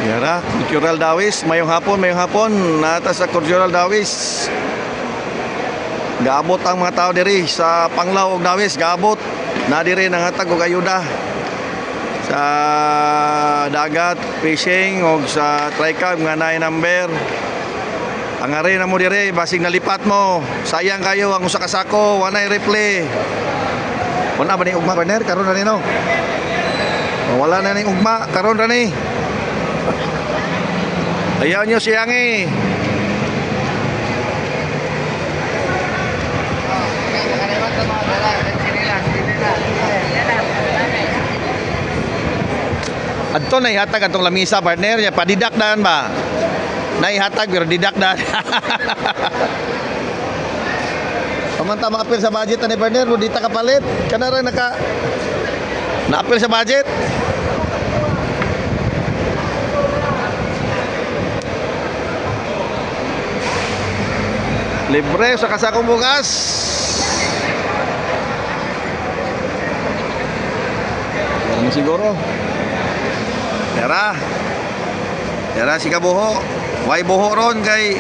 Yara, Cultural Dawis, mayong hapon, nata sa Cultural Dawis. Gaabot ang mga tao diri sa Panglao ug Dawis, gaabot na diri nangatag og ayuda sa dagat, fishing ug sa tricab nga naay number. Ang ari na mo diri, basig nalipat mo. Sayang kayo ang usa ka sako, wanay replay. Wala ba ni ugma partner karon na ni no? Wala na ni ugma karon na ni. Ayaw nyo siyangi. Adto na ihatag atong lamisa partner niya, padidakdan ba? Naihatag pero didakdan. Pamanta maapil sa budget ni partner, mo dita kapalit. Kana ra naka naapil sa budget. Libre sa kasakong bugas. Ano siguro? Yara si kabuho. Way buho ron kay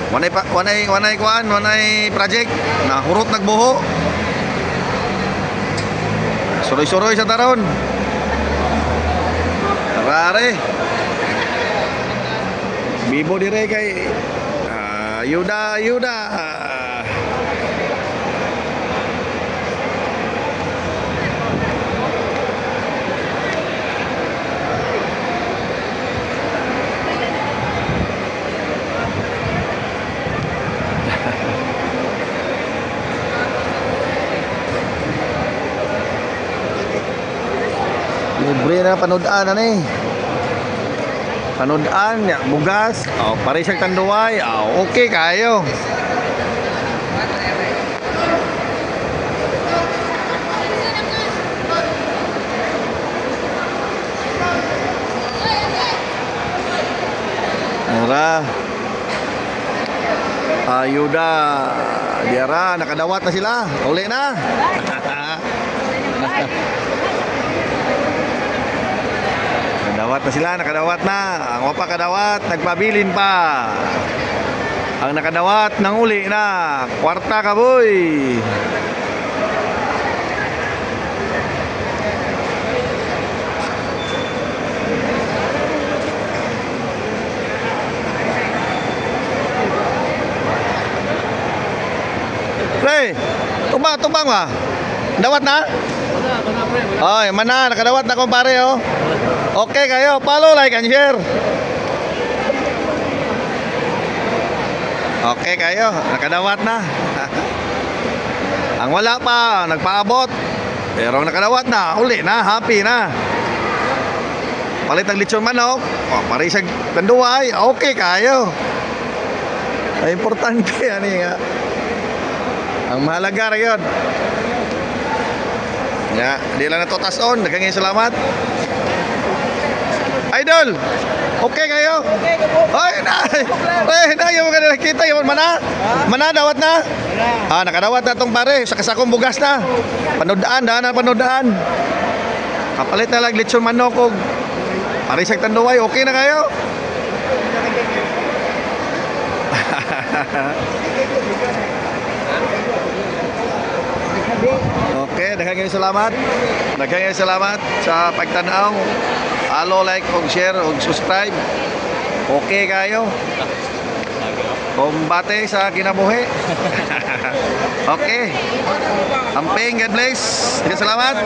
wanay kuan, wanay project na hurot nagbuho. Suroy-suroy sa taron. Rare. Bibo dire kay ayuda. Libre na panoodaan na ni. Panoodaan, bugas, pare siyang tanduay, okay kayo. Mura. Ayuda. Diara, nakadawat na sila. Uli na. Nakadawat na. Ang wapa kadawat, nagpabilin pa. Ang nakadawat, nang uli na. Kwarta ka, boy. Pre, tumbang ba? Dawat na? Ay, mana, nakadawat na kumpare, oh. Okay kayo, follow, like, and share. Okay kayo, nakadawat na. Ang wala pa, nagpaabot. Pero nakadawat na, uli na, happy na. Palit ang lechon manok, parisag tanduay, okay kayo. Ay, importante, ano nga. Ang mahalaga rin yun. Ya, di lang na to tason. Nagkangin salamat. Idol, okay kayo? Okay po. Ay, yung mga nakita, yung mana? Mana, dawat na? Nakadawat na itong pare, sa kasakong bugas na. Panodaan, panodaan. Kapalit na lang, lechon manok, pare sa tanduay, okay na kayo? Okay, daghang salamat sa pagtanaw. Follow, like, og share, og subscribe. Okay kayo? Kumbate sa kinabuhi. Okay. Amping, God bless. Salamat.